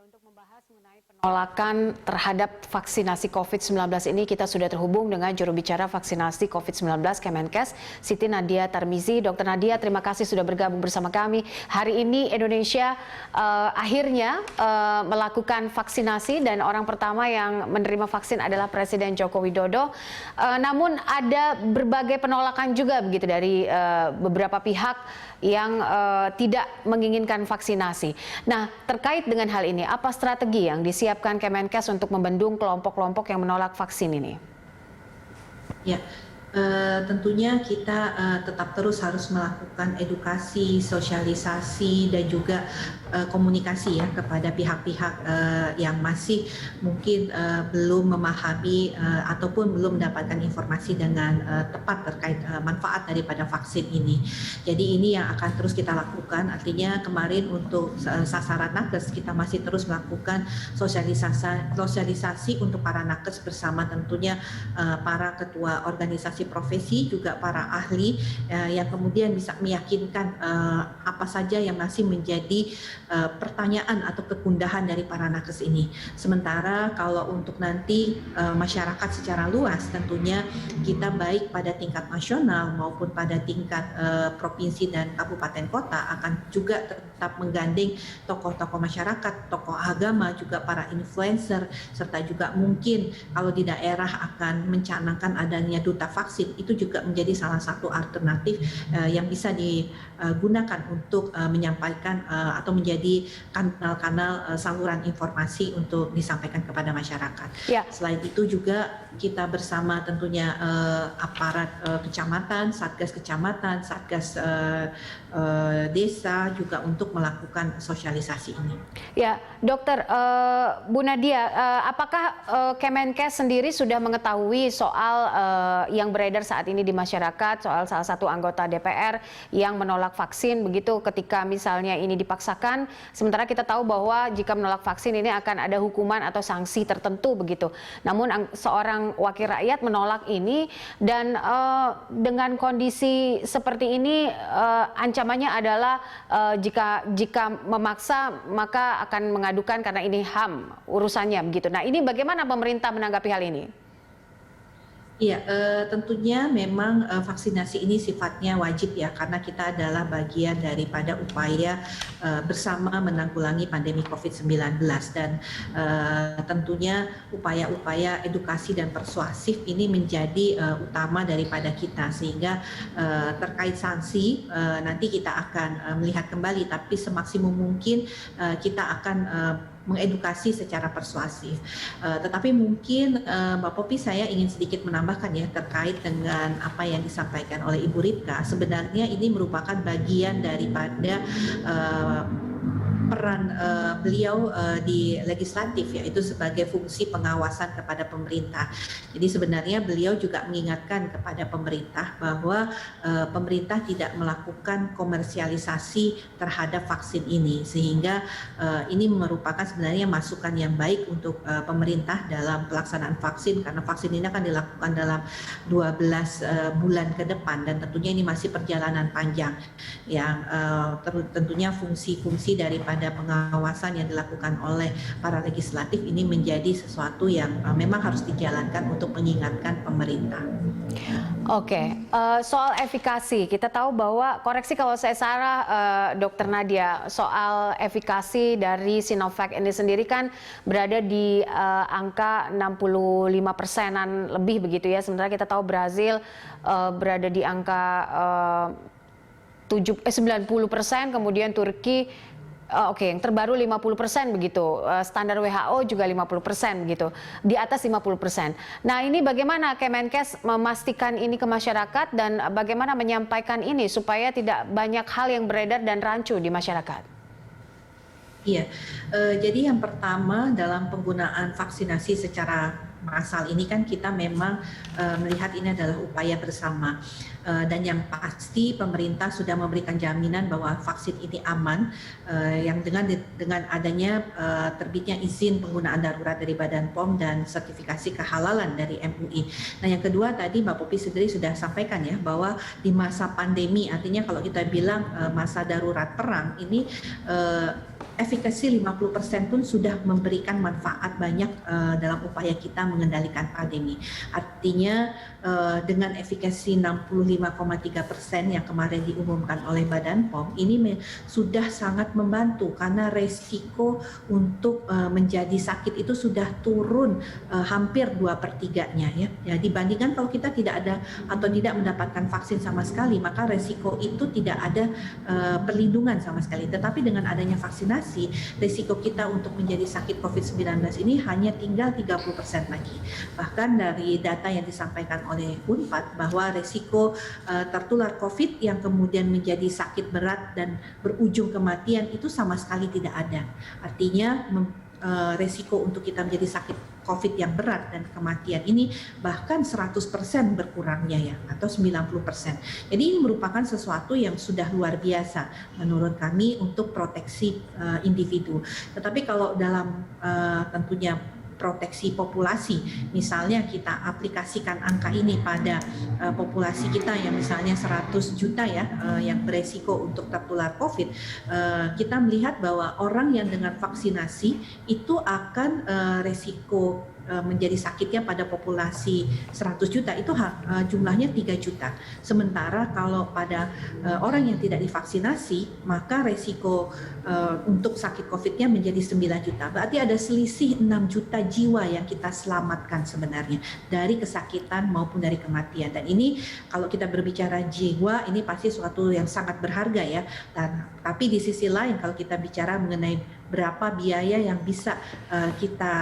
Untuk membahas mengenai penolakan terhadap vaksinasi COVID-19 ini, kita sudah terhubung dengan juru bicara vaksinasi COVID-19 Kemenkes, Siti Nadia Tarmizi. Dr. Nadia, terima kasih sudah bergabung bersama kami. Hari ini Indonesia akhirnya melakukan vaksinasi dan orang pertama yang menerima vaksin adalah Presiden Joko Widodo. Namun ada berbagai penolakan juga begitu dari beberapa pihak yang tidak menginginkan vaksinasi. Nah, terkait dengan hal ini, apa strategi yang disiapkan Kemenkes untuk membendung kelompok-kelompok yang menolak vaksin ini? Ya, tentunya kita tetap terus harus melakukan edukasi, sosialisasi, dan juga komunikasi ya kepada pihak-pihak yang masih mungkin belum memahami ataupun belum mendapatkan informasi dengan tepat terkait manfaat daripada vaksin ini. Jadi ini yang akan terus kita lakukan. Artinya kemarin untuk sasaran nakes kita masih terus melakukan sosialisasi untuk para nakes bersama tentunya para ketua organisasi profesi, juga para ahli yang kemudian bisa meyakinkan apa saja yang masih menjadi pertanyaan atau kegundahan dari para nakes ini. Sementara kalau untuk nanti masyarakat secara luas, tentunya kita baik pada tingkat nasional maupun pada tingkat provinsi dan kabupaten kota akan juga tetap menggandeng tokoh-tokoh masyarakat, tokoh agama, juga para influencer, serta juga mungkin kalau di daerah akan mencanangkan adanya duta vaksin, itu juga menjadi salah satu alternatif yang bisa digunakan untuk menyampaikan atau menjadi kanal-kanal saluran informasi untuk disampaikan kepada masyarakat. Ya. Selain itu juga kita bersama tentunya aparat kecamatan, satgas desa juga untuk melakukan sosialisasi ini. Ya, Dokter, Bu Nadia, apakah Kemenkes sendiri sudah mengetahui soal yang beredar saat ini di masyarakat, soal salah satu anggota DPR yang menolak vaksin begitu ketika misalnya ini dipaksakan, sementara kita tahu bahwa jika menolak vaksin ini akan ada hukuman atau sanksi tertentu begitu. Namun seorang wakil rakyat menolak ini dan dengan kondisi seperti ini ancamannya adalah jika memaksa maka akan mengadukan karena ini HAM urusannya begitu. Nah, ini bagaimana pemerintah menanggapi hal ini? Iya, tentunya memang vaksinasi ini sifatnya wajib ya, karena kita adalah bagian daripada upaya bersama menanggulangi pandemi COVID-19 dan tentunya upaya-upaya edukasi dan persuasif ini menjadi utama daripada kita, sehingga terkait sanksi nanti kita akan melihat kembali, tapi semaksimum mungkin kita akan mengedukasi secara persuasif. Tetapi mungkin Mbak Popi, saya ingin sedikit menambahkan ya terkait dengan apa yang disampaikan oleh Ibu Ripka. Sebenarnya ini merupakan bagian daripada peran beliau di legislatif, yaitu sebagai fungsi pengawasan kepada pemerintah. Jadi sebenarnya beliau juga mengingatkan kepada pemerintah bahwa pemerintah tidak melakukan komersialisasi terhadap vaksin ini, sehingga ini merupakan sebenarnya masukan yang baik untuk pemerintah dalam pelaksanaan vaksin, karena vaksin ini akan dilakukan dalam 12 bulan ke depan dan tentunya ini masih perjalanan panjang yang tentunya fungsi-fungsi daripada pengawasan yang dilakukan oleh para legislatif ini menjadi sesuatu yang memang harus dijalankan untuk mengingatkan pemerintah. Oke, soal efikasi, kita tahu bahwa, koreksi kalau saya salah Dr. Nadia, soal efikasi dari Sinovac ini sendiri kan berada di angka 65%-an lebih begitu ya, sementara kita tahu Brazil berada di angka 90%, kemudian Turki yang terbaru 50% begitu, standar WHO juga 50% begitu, di atas 50%. Nah, ini bagaimana Kemenkes memastikan ini ke masyarakat dan bagaimana menyampaikan ini supaya tidak banyak hal yang beredar dan rancu di masyarakat? Iya, jadi yang pertama dalam penggunaan vaksinasi secara massal ini kan kita memang melihat ini adalah upaya bersama. Dan yang pasti pemerintah sudah memberikan jaminan bahwa vaksin ini aman, yang dengan adanya terbitnya izin penggunaan darurat dari Badan POM dan sertifikasi kehalalan dari MUI. Nah, yang kedua tadi Mbak Popi sendiri sudah sampaikan ya, bahwa di masa pandemi, artinya kalau kita bilang masa darurat perang ini, efikasi 50% pun sudah memberikan manfaat banyak dalam upaya kita mengendalikan pandemi. Artinya dengan efikasi 65,3% yang kemarin diumumkan oleh Badan POM ini sudah sangat membantu karena resiko untuk menjadi sakit itu sudah turun hampir 2/3-nya ya. Ya, dibandingkan kalau kita tidak ada atau tidak mendapatkan vaksin sama sekali, maka resiko itu tidak ada perlindungan sama sekali. Tetapi dengan adanya vaksinasi, resiko kita untuk menjadi sakit COVID-19 ini hanya tinggal 30% lagi. Bahkan dari data yang disampaikan oleh Unpad bahwa resiko tertular COVID yang kemudian menjadi sakit berat dan berujung kematian itu sama sekali tidak ada. Artinya resiko untuk kita menjadi sakit COVID yang berat dan kematian ini bahkan 100% berkurangnya ya, atau 90%. Jadi ini merupakan sesuatu yang sudah luar biasa menurut kami untuk proteksi individu. Tetapi kalau dalam tentunya proteksi populasi, misalnya kita aplikasikan angka ini pada populasi kita yang misalnya 100 juta ya, yang beresiko untuk tertular COVID, kita melihat bahwa orang yang dengan vaksinasi itu akan resiko menjadi sakitnya pada populasi 100 juta itu jumlahnya 3 juta. Sementara kalau pada orang yang tidak divaksinasi, maka resiko untuk sakit COVID-nya menjadi 9 juta. Berarti ada selisih 6 juta jiwa yang kita selamatkan sebenarnya dari kesakitan maupun dari kematian. Dan ini kalau kita berbicara jiwa, ini pasti suatu yang sangat berharga ya. Tapi di sisi lain kalau kita bicara mengenai berapa biaya yang bisa kita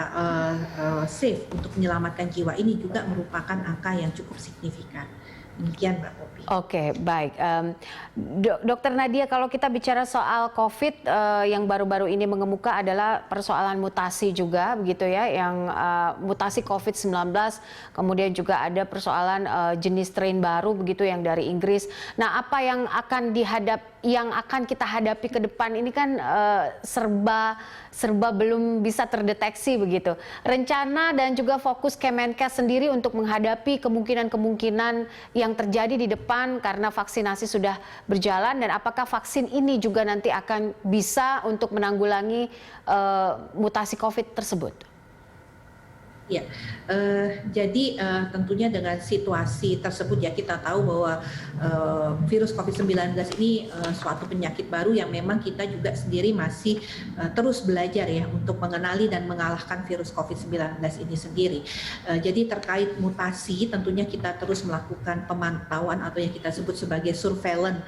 save untuk menyelamatkan jiwa, ini juga merupakan angka yang cukup signifikan. Demikian Mbak Popi. Oke, baik. Dokter Nadia, kalau kita bicara soal COVID yang baru-baru ini mengemuka adalah persoalan mutasi juga, begitu ya, yang mutasi COVID-19, kemudian juga ada persoalan jenis strain baru begitu yang dari Inggris. Nah, apa yang akan kita hadapi ke depan ini kan serba belum bisa terdeteksi begitu. Rencana dan juga fokus Kemenkes sendiri untuk menghadapi kemungkinan-kemungkinan yang terjadi di depan karena vaksinasi sudah berjalan, dan apakah vaksin ini juga nanti akan bisa untuk menanggulangi mutasi COVID tersebut? Ya, jadi tentunya dengan situasi tersebut ya, kita tahu bahwa virus COVID-19 ini suatu penyakit baru yang memang kita juga sendiri masih terus belajar ya untuk mengenali dan mengalahkan virus COVID-19 ini sendiri. Jadi terkait mutasi tentunya kita terus melakukan pemantauan atau yang kita sebut sebagai surveillance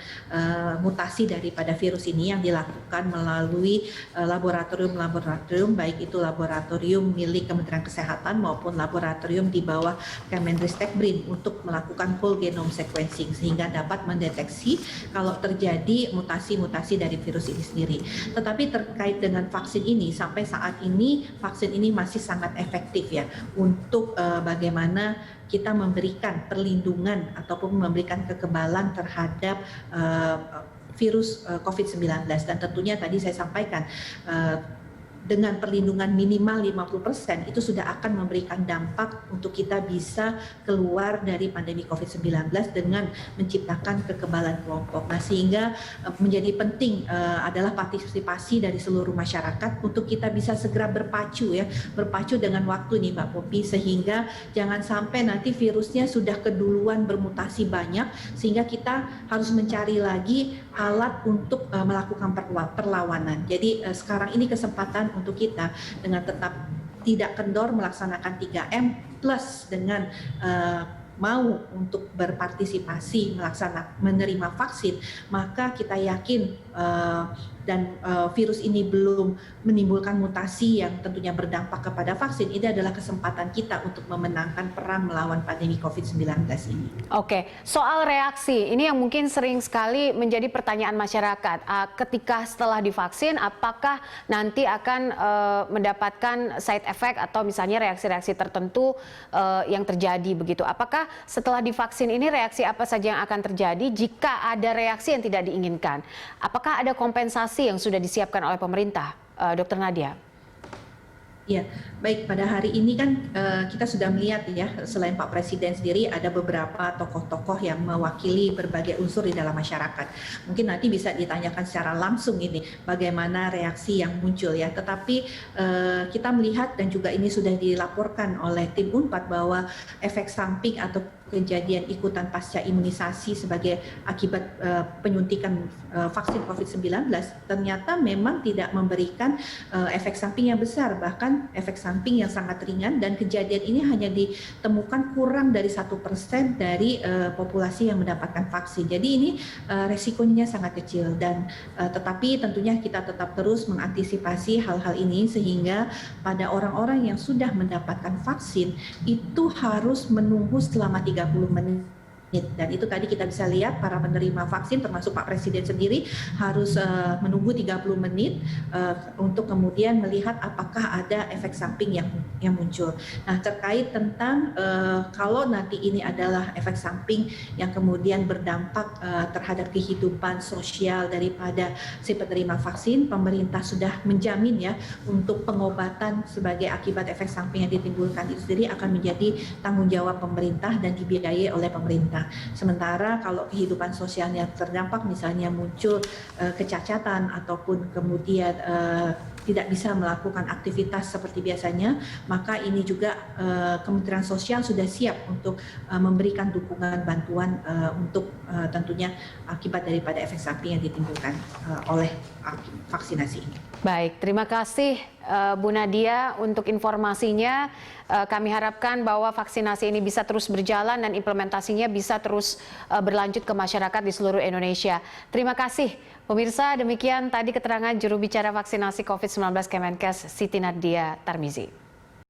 mutasi daripada virus ini yang dilakukan melalui laboratorium baik itu laboratorium milik Kementerian Kesehatan maupun laboratorium di bawah Kemendristek BRIN untuk melakukan whole genome sequencing sehingga dapat mendeteksi kalau terjadi mutasi-mutasi dari virus ini sendiri. Tetapi terkait dengan vaksin ini, sampai saat ini vaksin ini masih sangat efektif ya untuk bagaimana kita memberikan perlindungan ataupun memberikan kekebalan terhadap virus COVID-19, dan tentunya tadi saya sampaikan dengan perlindungan minimal 50% itu sudah akan memberikan dampak untuk kita bisa keluar dari pandemi COVID-19 dengan menciptakan kekebalan kelompok. Nah, sehingga menjadi penting adalah partisipasi dari seluruh masyarakat untuk kita bisa segera berpacu dengan waktu nih Mbak Popi, sehingga jangan sampai nanti virusnya sudah keduluan bermutasi banyak sehingga kita harus mencari lagi alat untuk melakukan perlawanan. Jadi sekarang ini kesempatan untuk kita dengan tetap tidak kendor melaksanakan 3M plus dengan mau untuk berpartisipasi menerima vaksin, maka kita yakin virus ini belum menimbulkan mutasi yang tentunya berdampak kepada vaksin, ini adalah kesempatan kita untuk memenangkan perang melawan pandemi COVID-19 ini. Oke, soal reaksi, ini yang mungkin sering sekali menjadi pertanyaan masyarakat. Ketika setelah divaksin, apakah nanti akan mendapatkan side effect atau misalnya reaksi-reaksi tertentu yang terjadi begitu? Apakah setelah divaksin ini reaksi apa saja yang akan terjadi jika ada reaksi yang tidak diinginkan? Apakah ada kompensasi yang sudah disiapkan oleh pemerintah, Dr. Nadia? Ya, baik, pada hari ini kan kita sudah melihat ya, selain Pak Presiden sendiri ada beberapa tokoh-tokoh yang mewakili berbagai unsur di dalam masyarakat. Mungkin nanti bisa ditanyakan secara langsung ini bagaimana reaksi yang muncul ya. Tetapi kita melihat dan juga ini sudah dilaporkan oleh tim Unpad bahwa efek samping atau kejadian ikutan pasca imunisasi sebagai akibat penyuntikan vaksin COVID-19 ternyata memang tidak memberikan efek samping yang besar, bahkan efek samping yang sangat ringan, dan kejadian ini hanya ditemukan kurang dari 1% dari populasi yang mendapatkan vaksin. Jadi ini resikonya sangat kecil, dan tetapi tentunya kita tetap terus mengantisipasi hal-hal ini sehingga pada orang-orang yang sudah mendapatkan vaksin itu harus menunggu selama 30 menit. Dan itu tadi kita bisa lihat para penerima vaksin termasuk Pak Presiden sendiri harus menunggu 30 menit untuk kemudian melihat apakah ada efek samping yang muncul. Nah, terkait tentang kalau nanti ini adalah efek samping yang kemudian berdampak terhadap kehidupan sosial daripada si penerima vaksin, pemerintah sudah menjamin ya untuk pengobatan sebagai akibat efek samping yang ditimbulkan itu sendiri akan menjadi tanggung jawab pemerintah dan dibiayai oleh pemerintah. Sementara kalau kehidupan sosialnya terdampak, misalnya muncul kecacatan ataupun kemudian tidak bisa melakukan aktivitas seperti biasanya, maka ini juga Kementerian Sosial sudah siap untuk memberikan dukungan bantuan untuk tentunya akibat daripada efek samping yang ditimbulkan oleh vaksinasi ini. Baik, terima kasih Bu Nadia untuk informasinya. Kami harapkan bahwa vaksinasi ini bisa terus berjalan dan implementasinya bisa terus berlanjut ke masyarakat di seluruh Indonesia. Terima kasih. Pemirsa, demikian tadi keterangan juru bicara vaksinasi COVID-19 Kemenkes Siti Nadia Tarmizi.